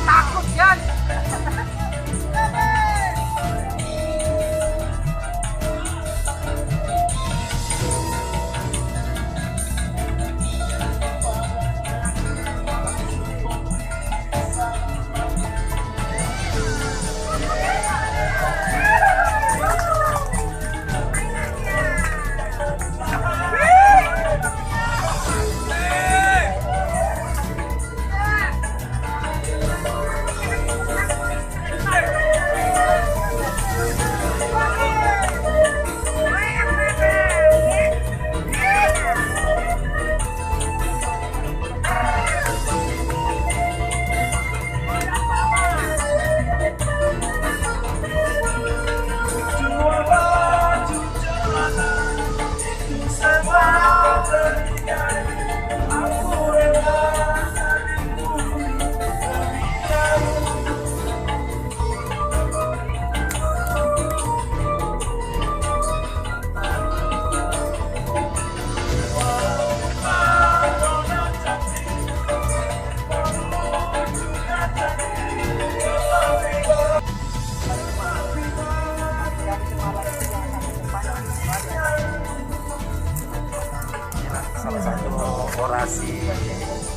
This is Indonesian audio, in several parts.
Takut kan? Salah satu orasi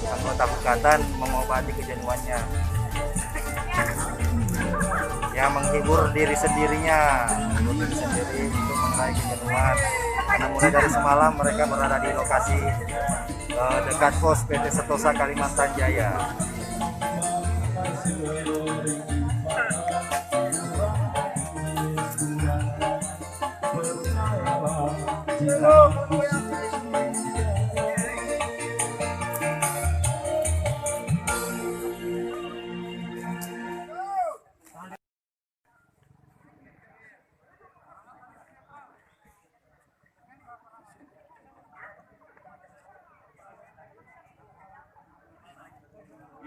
anggota Bekatan mengobati kejenuhannya, yang menghibur diri sendirinya, untuk mengurangi kejenuhan. Karena mulai dari semalam mereka berada di lokasi dekat pos PT Setosa Kalimantan Jaya.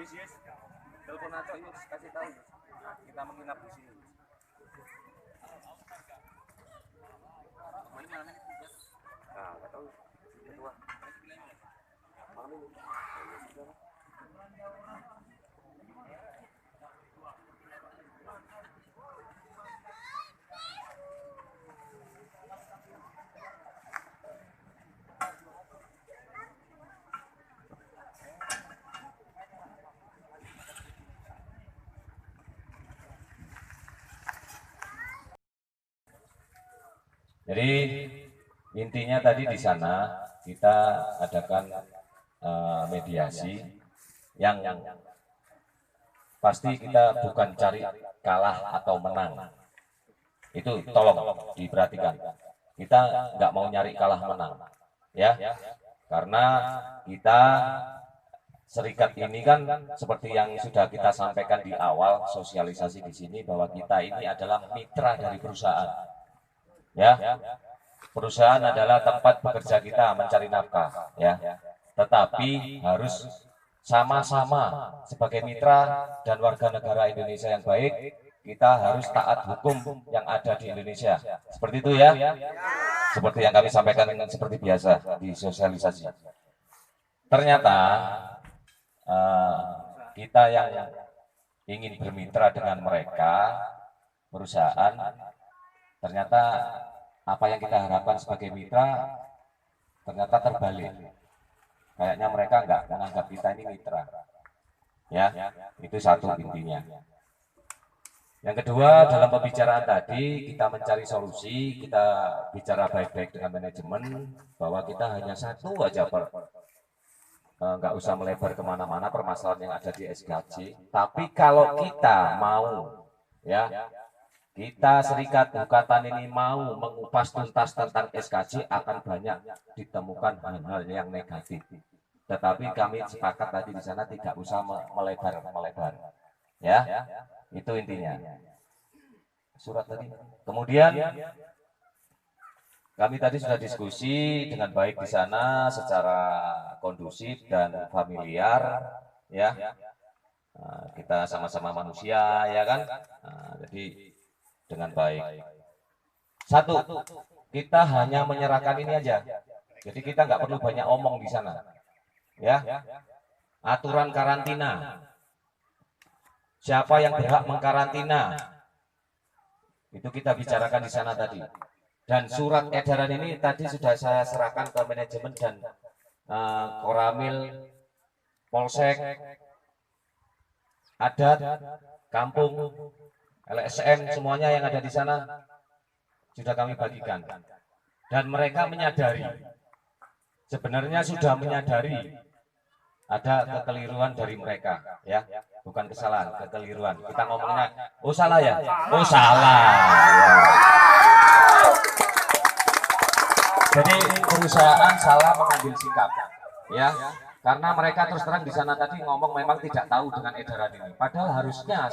Yes. Telepon Aco yuk, kasih tahu. Nah, kita menginap di sini. Nah, nggak tahu. Kedua. Malam ini. Jadi intinya tadi di sana kita adakan mediasi yang pasti kita bukan cari kalah atau menang. Itu tolong diperhatikan. Kita nggak mau nyari kalah menang, ya. Karena kita serikat ini kan seperti yang sudah kita sampaikan di awal sosialisasi di sini bahwa kita ini adalah mitra dari perusahaan. Ya, perusahaan adalah tempat bekerja kita mencari nafkah, ya. Tetapi harus sama-sama sebagai mitra dan warga negara Indonesia yang baik, kita harus taat hukum yang ada di Indonesia. Seperti itu ya. Seperti yang kami sampaikan seperti biasa di sosialisasi. Ternyata kita yang ingin bermitra dengan mereka perusahaan, ternyata apa yang kita harapkan sebagai mitra ternyata terbalik. Kayaknya mereka nggak menganggap kita ini mitra. Ya, itu satu intinya. Yang kedua, dalam pembicaraan tadi kita mencari solusi, kita bicara baik-baik dengan manajemen bahwa kita hanya satu aja, nggak usah melebar kemana-mana permasalahan yang ada di SKJ. Tapi kalau kita mau, ya, kita Serikat Buku Tani ini mau mengupas tuntas tentang SKJ, akan banyak ditemukan hal-hal yang negatif. Tetapi kami sepakat tadi di sana tidak usah melebar, ya, itu intinya. Surat tadi. Kemudian kami tadi sudah diskusi dengan baik di sana secara kondusif dan familiar, ya. Nah, kita sama-sama manusia, ya kan? Nah, jadi dengan baik. Satu, kita hanya menyerahkan ini aja. Jadi kita nggak perlu banyak omong di sana, ya. Aturan karantina, siapa yang berhak mengkarantina, itu kita bicarakan di sana tadi. Dan surat edaran ini tadi sudah saya serahkan ke manajemen dan Koramil, Polsek, Adat, Kampung, LSM, semuanya yang ada di sana sudah kami bagikan. Dan mereka menyadari, sebenarnya sudah menyadari ada kekeliruan dari mereka, ya, bukan kesalahan, kekeliruan. Kita ngomongnya, oh salah ya, oh salah. Ya. Jadi perusahaan salah mengambil sikap, ya, karena mereka terus terang di sana tadi ngomong memang tidak tahu dengan edaran ini. Padahal harusnya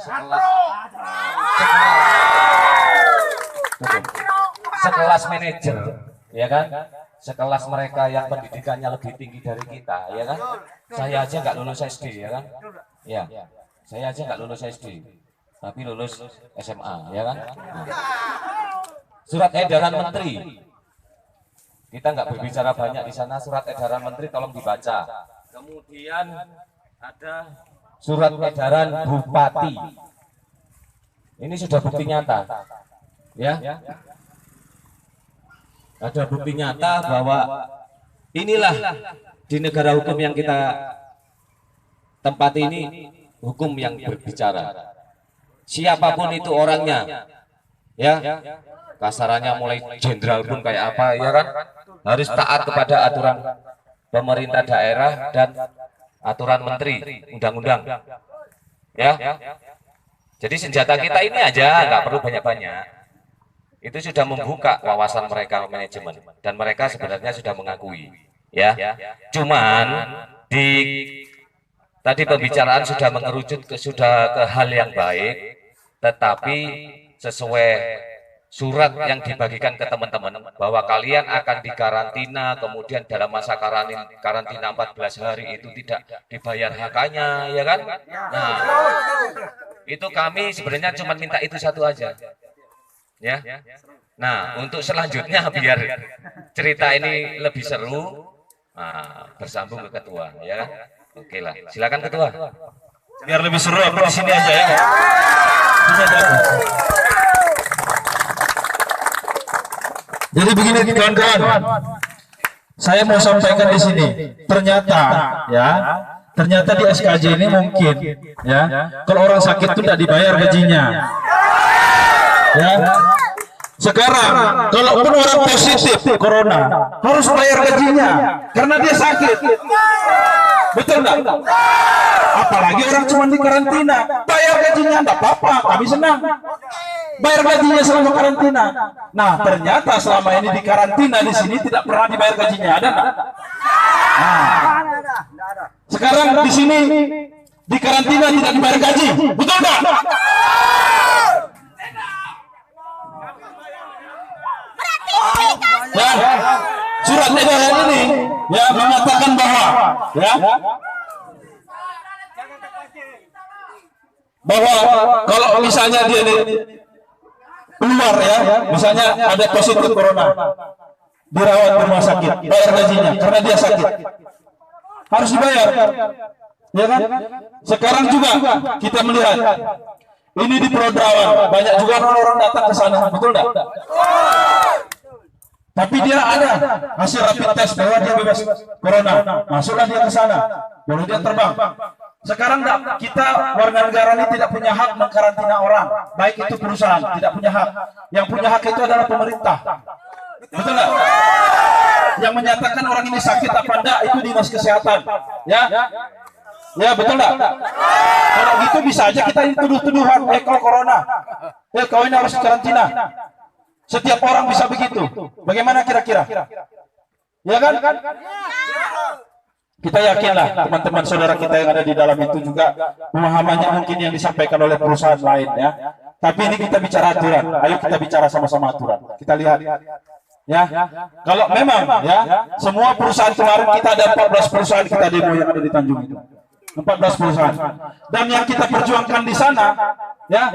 sekelas manajer, ya kan, sekelas mereka yang pendidikannya lebih tinggi dari kita, ya kan. Saya aja nggak lulus SD, ya kan, ya, saya aja nggak lulus SD, tapi lulus SMA, ya kan. Nah. Surat edaran menteri, kita nggak berbicara banyak di sana. Surat edaran menteri tolong dibaca. Kemudian ada surat edaran bupati. Ini sudah bukti nyata, ya. Ada bukti nyata bahwa inilah di negara hukum yang kita tempati ini, hukum yang berbicara. Siapapun itu orangnya, ya, kasarannya mulai jenderal pun kayak apa, ya kan, harus taat kepada aturan pemerintah daerah dan aturan menteri, undang-undang, ya. Jadi senjata kita ini aja, nggak perlu banyak-banyak. Itu sudah membuka wawasan mereka manajemen, dan mereka sebenarnya sudah mengakui, ya. Cuman di tadi pembicaraan sudah mengerucut ke hal yang baik, tetapi sesuai surat yang dibagikan ke teman-teman bahwa kalian akan dikarantina, kemudian dalam masa karantina 14 hari itu tidak dibayar HK-nya, ya kan? Nah, itu kami sebenarnya cuma minta itu satu aja, ya. Nah, untuk selanjutnya biar cerita ini lebih seru, nah, bersambung ke ketua, ya kan? Oke lah, silakan ketua. Biar lebih seru aku di sini aja, ya. Jadi begini kawan-kawan, saya mau sampaikan di sini. Ternyata, ya, ternyata di SKJ ini mungkin, ya, kalau orang sakit itu tidak dibayar gajinya, ya. Sekarang, kalaupun orang positif corona harus bayar gajinya karena dia sakit, betul nggak? Apalagi orang cuma di karantina, bayar gajinya nggak apa-apa, kami senang. Bayar gajinya selama karantina. Nah, ternyata selama ini di karantina di sini tidak pernah dibayar gajinya, ada nggak? Nah, sekarang di sini di karantina tidak dibayar gaji, betul nggak? Ya, surat edaran ini, ya, menyatakan bahwa, ya, bahwa kalau misalnya dia keluar, ya, misalnya ada positif corona, dirawat di rumah sakit, bayar gajinya karena dia sakit, harus dibayar, ya kan? Sekarang juga kita melihat ini di Pulau Derawan banyak juga orang-orang datang ke sana, betul enggak? Tapi dia ada hasil rapid test bahwa dia bebas corona, masuklah dia ke sana, baru dia terbang. Sekarang kita warga negara ini tidak punya hak mengkarantina orang, baik itu perusahaan, tidak punya hak. Yang punya hak itu adalah pemerintah, betul nggak? Yang menyatakan orang ini sakit apa enggak itu dinas kesehatan, ya, ya, betul nggak? Kalau gitu bisa aja kita ini tuduh-tuduhan, kalau corona, kau ini harus karantina. Setiap orang bisa begitu. Bagaimana kira-kira? Ya kan? Kita yakinlah teman-teman saudara kita yang ada di dalam itu juga pemahamannya mungkin yang disampaikan oleh perusahaan lain ya. Tapi ini kita bicara aturan. Ayo kita bicara sama-sama aturan. Kita lihat. Ya, kalau memang ya semua perusahaan kemarin kita ada 14 perusahaan kita demo yang ada di Tanjung itu. 14 perusahaan. Dan yang kita perjuangkan di sana ya,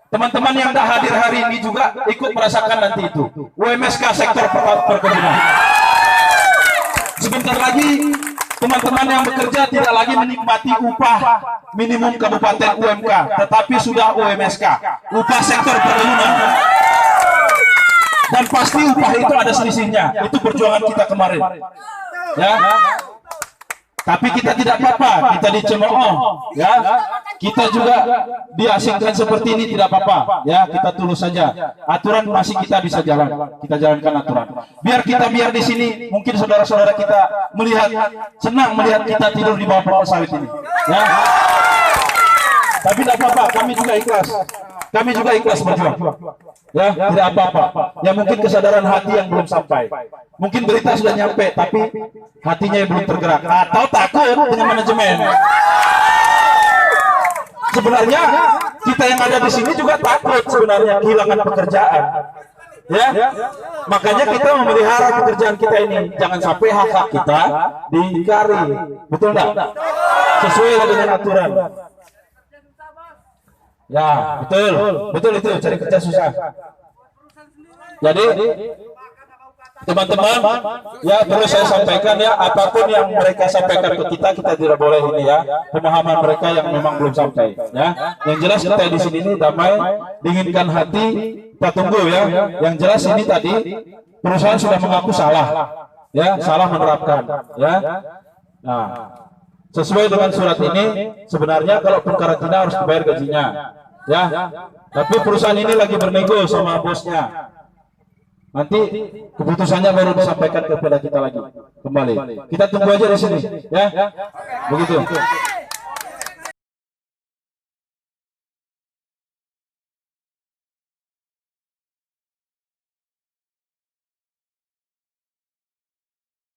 teman-teman yang dah hadir hari ini juga ikut merasakan nanti itu. UMSK sektor perkebunan. Sebentar lagi teman-teman yang bekerja tidak lagi menikmati upah minimum kabupaten UMK, tetapi sudah UMSK, upah sektor perkebunan. Dan pasti upah itu ada selisihnya. Itu perjuangan kita kemarin. Ya. Tapi kita tidak apa-apa, kita dicemooh, ya. Kita juga diasingkan seperti ini tidak apa-apa, ya. Kita tulus saja. Aturan masih kita bisa jalan. Kita jalankan aturan. Biar di sini mungkin saudara-saudara kita senang melihat kita tidur di bawah pokok sawit ini, ya. Tapi tidak apa-apa, kami juga ikhlas. Kami juga ikhlas berjuang. Ya, tidak apa-apa. Ya mungkin kesadaran hati yang belum sampai. Mungkin berita sudah nyampe, tapi hatinya yang belum tergerak. Atau takut dengan manajemen. Sebenarnya kita yang ada di sini juga takut sebenarnya kehilangan pekerjaan. Ya, makanya kita memelihara pekerjaan kita ini. Jangan sampai hak-hak kita diingkari. Betul enggak? Sesuai dengan aturan. Ya, betul itu cari kerja susah. Jadi teman-teman, ya perlu saya sampaikan ya, apapun yang mereka sampaikan ke kita tidak boleh ini ya, pemahaman mereka yang memang belum sampai. Ya, yang jelas kita di sini ini damai, dinginkan hati, kita tunggu ya. Yang jelas ini tadi perusahaan sudah mengaku salah, ya salah menerapkan, ya. Nah, sesuai dengan surat ini sebenarnya kalaupun karantina harus dibayar gajinya, ya. Tapi perusahaan ini lagi bernego sama bosnya. Nanti keputusannya baru disampaikan kepada kita lagi kembali. Kita tunggu aja di sini, ya. Begitu.